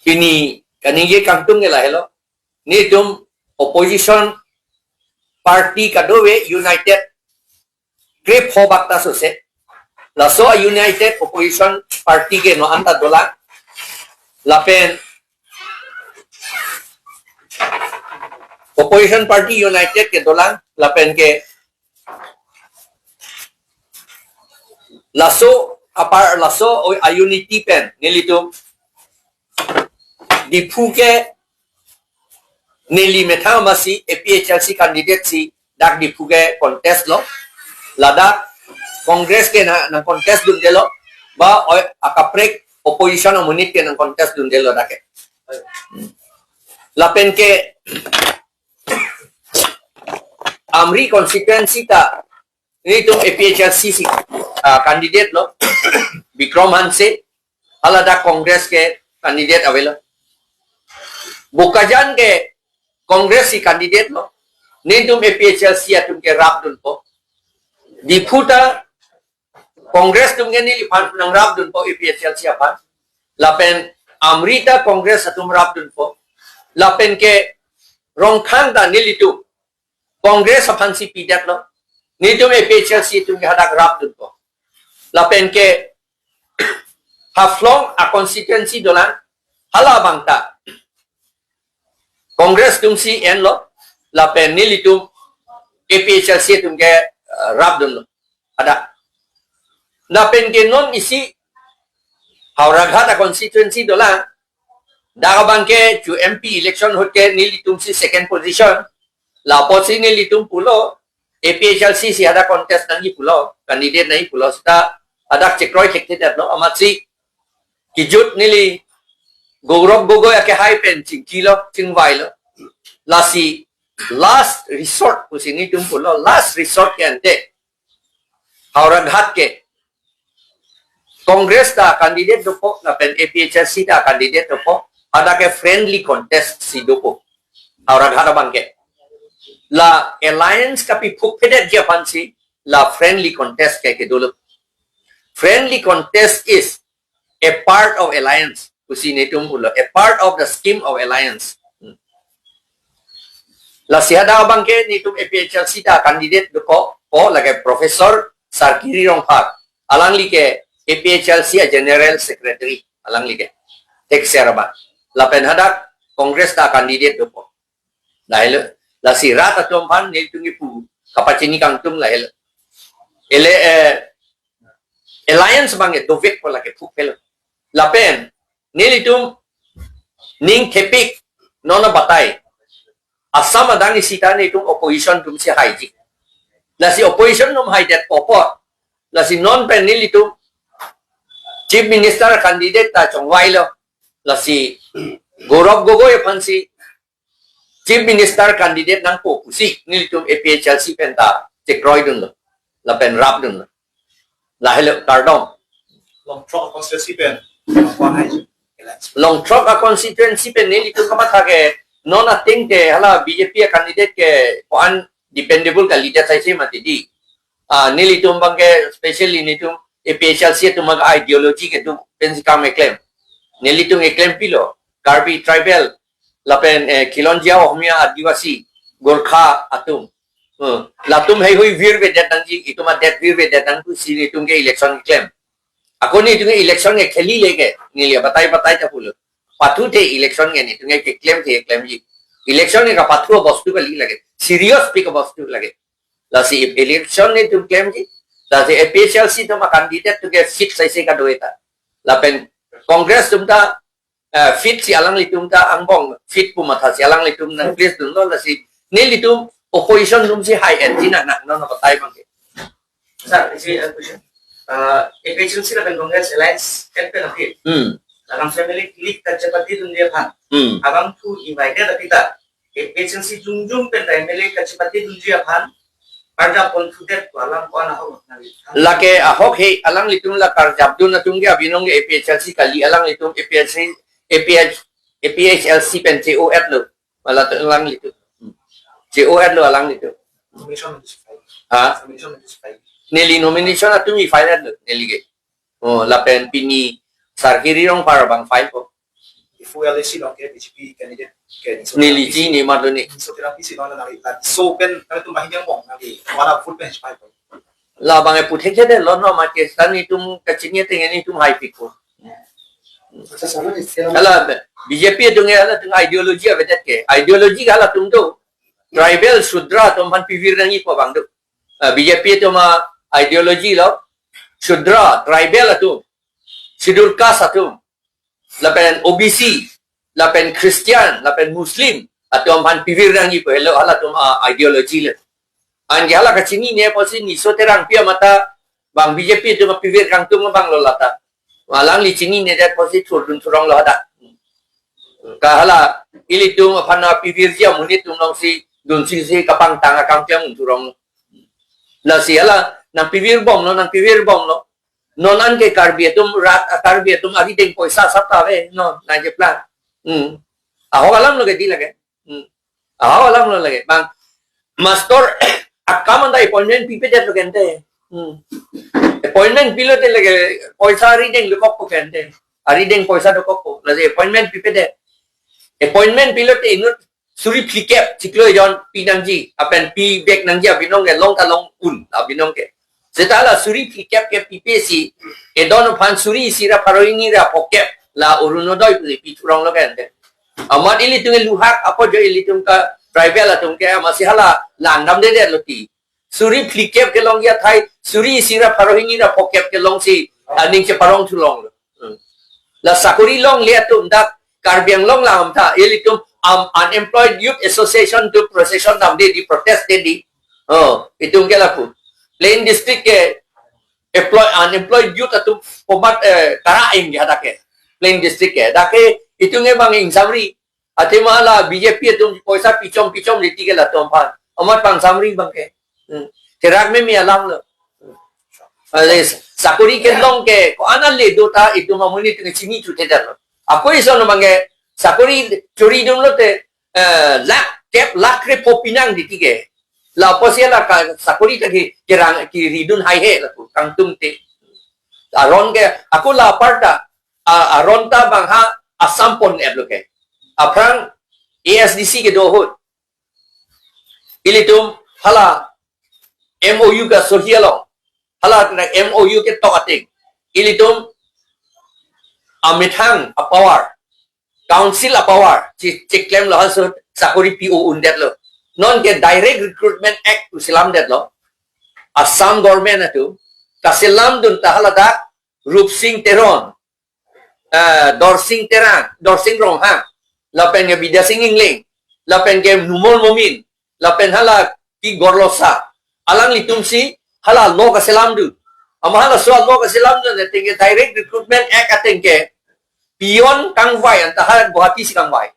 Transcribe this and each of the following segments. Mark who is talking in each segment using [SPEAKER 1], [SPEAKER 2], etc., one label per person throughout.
[SPEAKER 1] Pini kanige kantung nila hello. Ni tum opposition party kadowe united grip hobakta sose. Laso a united opposition party ke no anta dola. Lapen opposition party united ke dola. Lapen ke laso a unity pen nilitum di puke nili metha masi APHLC candidate si dak di puke contest lo lada congress ke na contest dun delo ba akaprek opposition omunit ke na contest dun delo dake lapen ke amri constituency ta ini tu APHLC si candidate lo Bikram Hanse alada congress ke candidate avelo bukajan ke congress si candidate lo nindum APHLC atum ke rap dun po di puta congress tum ke ni lipan nang rap dun po APHLC apan lapen amrita congress atum rap dun po lapen ke rongkhang da nilitu congress apan si pidat lo nindum APHLC tum ke hadak rap dun po lapen ke haflong a constituency dolan hala bangta Congress tum si en lo lapen nili tum APHLC tum ke rap dun lo ada lapen ke non isi hauraghat a constituency dolan dagabang ke ju MP election hote nili tum si second position la posi nili tum pulo APHLC si ada contest nangi pulo candidate nangi pulo sta ada cekroy cektet no amatsi kijut nili gogrok gogoy Akehai pen ching kilo ching vailo lasi last resort pusini tumpulo last resort ke ante hauraghat ke congress ta candidate dopo na pen APHLC ta candidate dopo ada ke friendly contest si dopo hauraghat bangke la alliance kapi phupedet je pansi la friendly contest ke dulu friendly contest is a part of alliance kusini tumpulo a part of the scheme of alliance la siada bangke ni tum APHLC ta candidate doko o lage professor Sarkiri Rongphak alang like APHLC a general secretary alang like tek serba la pen hadak congress ta candidate doko lahel la sirat atom pan ni tungi pu Kepachini kangtum lahel ele alliance bange dovek ko lage phupel la pen nilitum ning kepik nona batai asam adang isita ni tum opposition tum si haiji la si opposition num haidet popo la si non pen nilitum chief minister candidate ta chongwailo la si Gaurav Gogoi phansi chief minister candidate nang po pusi nilitum APHLC pen ta chekroy dun lo la pen rap dun lo la hello tardom
[SPEAKER 2] long truck constituency pen
[SPEAKER 1] long truck a constituency pen nilitum kamathage non ating ke hala BJP candidate ke on dependable ka leader saisi matidi nilitum bangke especially nitum APHLC tumag ideology ke tu pensikam claim nilitum claim pilo Karbi tribal lapen Kilonjia Ohmia Adivasi Gorkha atum latum hai hui vir be datang ji ituma dat vir be datang tu sini tum ke election claim aku ni tung election ke kheli lege nilia batai ta pulo pathu te election ke ni tung ke claim ji election ka pathu bostu ka li lage serious pick bostu lage la si election ni tum claim ji la si APHLC tum candidate tu ke fit saise ka doeta la pen congress tum ta fit si alang litum ta angbong fit pu matha si alang litum nang place dun lo la si ni litum opposition tum si high end na no batai bangke
[SPEAKER 3] sir isi question APHLC la pen congress alliance campaign appeal Alang family klik kacapati dunia pan. Abang tu invited kita. APHLC jungjung pen family kacapati dunia pan. Pada pon fudet alang ko na ho.
[SPEAKER 1] Lake ahok he alang litum la karjabdun na tungge abinong APHLC kali alang litum APHLC pen COF lo. Wala alang litum. COF lo alang litum. Ha? Neli nomination na tumi file lo nelige. Oh la pen pini Sarkiri rong para bang file ko.
[SPEAKER 2] fuel si long ke BJP candidate ke
[SPEAKER 1] Ni liji ni madu ni.
[SPEAKER 2] so terapi si long na so pen kami tu mahin yang mong lagi wala full bench pai
[SPEAKER 1] La bang e putek de lo no ma ke stan ni tum kachini te ni tum high pick ko. Ala BJP tu nge ala tung ideologi avedet ke. Ideologi ala tum tu tribal Shudra tum pan pivir rangi ko bang tu. BJP tu ma ideologi lo Shudra tribal tu. Schedule caste tu. Lapen OBC, lapen Christian, lapen Muslim atau pan pivir rangi ko hello ala tum ideologi le. An hala kachini ni posi ni so terang pia mata bang BJP tu ma pivir kang tu bang lo lata. Walang li chini ni dat posi turun turang lo ada. Kahala ili tu phana pivir dia muni tu nong si dun si kapang tang akang pia mun turang. La si ala nang pivir bom lo. Nonan ke karbi tum rat karbi tum agi deng poisa sapta ve no na je plan. Aho alam lo ke di lage. Aho alam lo lage bang master akaman da appointment pipe det lo kente. Appointment pilo te lage poisa ri deng lo kokko kente. Ari deng poisa do kokko. La appointment pipe det. Appointment pilo te inut suri plikep ciklo jon pinangji apen pi bek nangji abinong ke long ka long un abinong ke. Setala suri plikep ke PPC edon pan suri sira paroini ra pokep la urunodoi pi turong lo kente. Amat ili tunge luhak apa jo ili tung ka tribal atung ke masih hala landam de loti. Suri plikep ke long ya thai suri sira paroini ra pokep ke long si aning ke parong tu long lo. La sakuri long liat tum dak karbiang long la amta ili tum unemployed youth association to procession nam de di protest de di. Itung ke la pu. Plain district ke unemployed youth atu pobat karaing ya dake. Plain district ke dake itu nge bang ing samri ate mala BJP tum poisa pichom liti ke la tompan amat bang samri bang ke terak me mi alam lo sakuri ke long ke ko anal le dota itu mamuni tu chini chu te dar ako iso no bange sakuri churi dum lo te lak re popinang diti ke la posia la sakuri ta ki kirang ki ridun hai he la kang tum te aron ke aku la parta aron ta bang ha Assam pon ebloke. Aprang ASDC ke dohut. Ilitum hala MOU ka sohialo. Hala na MOU ke to ating. Ilitum amithang a power. Council a power. Cik claim lo haso sakuri PO undet lo. Non ke direct recruitment act to silam det lo. Assam government atu kasilam dun tahala da Rup Singh Teron. Dorsing terang, dorsing rong hang, lapen ke bida singing ling, lapen ke numol momin, lapen hala ki gorlosa, alang litum si hala lo ka selam du, ama hala soal lo ka selam du, tingke direct recruitment act atengke, pion kangwai antah hala Guwahati si kangwai,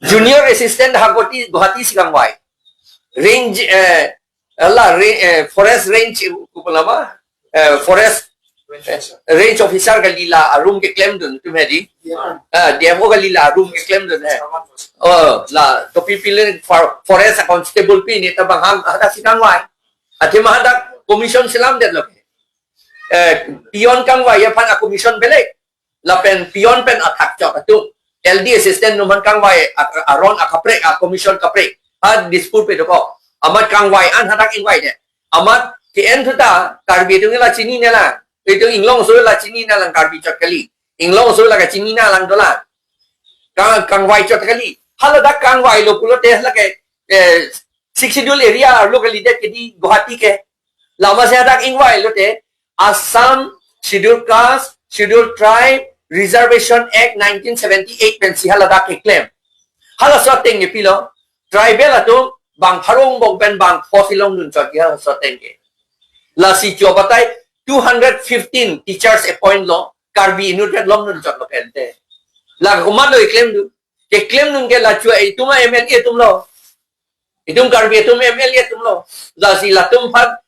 [SPEAKER 1] junior assistant hagoti Guwahati si kangwai, range forest range kupalama, forest range officer ka lila room ke claim dun tu medi DMO ka lila room ke claim dun hai la to people forest constable pi ni tabang hang ada sikang wai ati mahada commission silam det lo pion kang wai ya pan commission bele la pen pion pen attack chok tu LD assistant numan kang wai aron akapre commission kapre dispute pe do ko amat kang wai an hadak in wai ne amat ke en thuta karbi tu ngela chini ne la itu inglong so la chini na lang karbi chot kali inglong so la ka chini na lang dola kang wai chot kali hala da kang wai lo pulo te la ke schedule area lo kali de ke di Guwahati ke lama se da ing wai lo te Assam Scheduled Caste Scheduled Tribe Reservation Act 1978 pen si hala da ke claim hala so teng ni pilo tribal ato bang harong bong pen bang fosilong dun chot ya so teng ke la si chobatai 215 teachers appoint lo karbi inutret lom nun chot lo kente la komando claim du ke claim nun ke la chua ituma MLA tum lo itum karbi tum MLA tum lo la si la tum phat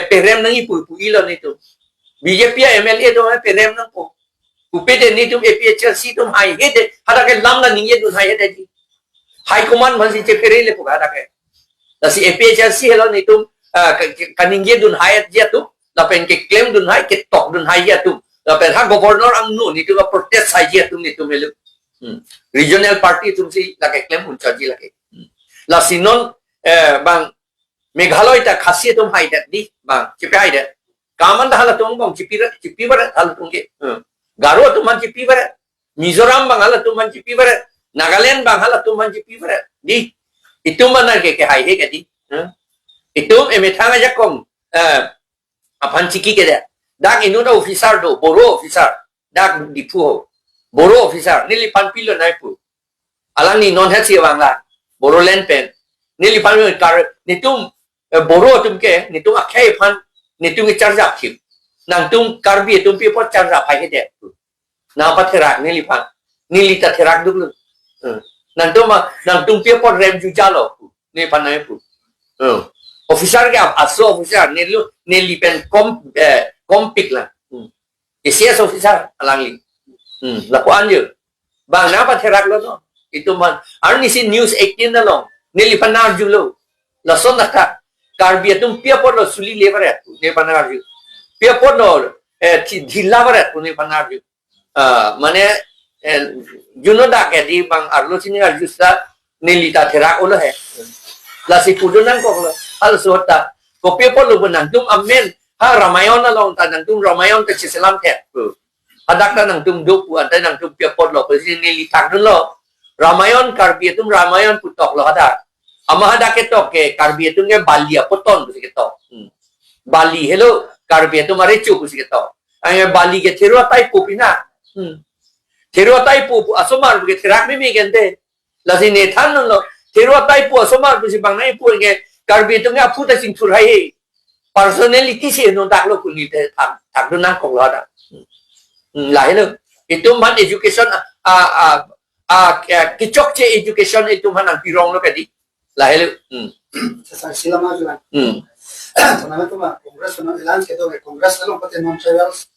[SPEAKER 1] perem nang ipu ilo ni tu BJP MLA tum perem nang po upede ni tum APHC tum hai hede hada ke lam na ninge dun hai hede di high command man si che perele po hada ke la si APHC hello ni tum kaninge dun hai dia tu lapen ke claim dun hai ke tok dun hai ya tu lapen ha governor ang nu ni tu protest hai ya tu ni tu melu regional party tumsi lake claim unchaji lake la sinon bang Meghalaya ta khasiat tum hai dat di bang chipi hai dat kaman dah la tum bang chipi bar hal tungge Garo tum man chipi bar Mizoram bang hala tum man chipi bar Nagaland bang hala tum man chipi bar di itu mana ke hai he ke di itu emethanga jakom apan chiki ke da dak inu da officer do boro officer dak dipu boro officer nili panpilo naipu alang ni non hat siwang la boro land pen nili panpilo kar nitum boro tum ke nitum akhai pan nitum ke charja khip nang tum karbi tum pi pot charja phai ke de na patherak nili pan nili ta therak duk nang tum pi pot rem ju jalo ni pan naipu officer ke aso officer nili pen kompik la isias officer alang li lakuan je bang napa terak lo no itu man arni si news 18 na lo nili panar ju lo la son nakta karbi tum pia por lo suli lever ne panar ju pia por lo dhilla bar ne panar ju mane juno da ke di bang arlo sini arju sa nili ta terak ulo he la si kudunan ko lo al sota ko pia por lo benang tum amen ha ramayon na lo ta nang tum ramayon te selam te adak na nang tum duk anta nang tum pia pot lo pesi nili tak lo ramayon karbi tum ramayon putok lo ada ama ada ketok ke karbi tum ke balia poton pesi ketok bali hello karbi tum are chu pesi ketok ay bali ke thero tai popina thero tai pu asomar ke thirak me gente la si ne than lo thero tai pu asomar pesi bang nai pu ke karbi tum ya pu ta sing thur hai personality se no dak lo kun ni te tak nang ko lo ada lại luôn itu man education kicok ce education itu man ang pirong lo kadi lại luôn
[SPEAKER 4] sila ma juan tanah tu ma kongres na elan ke to kongres lo pati non tribals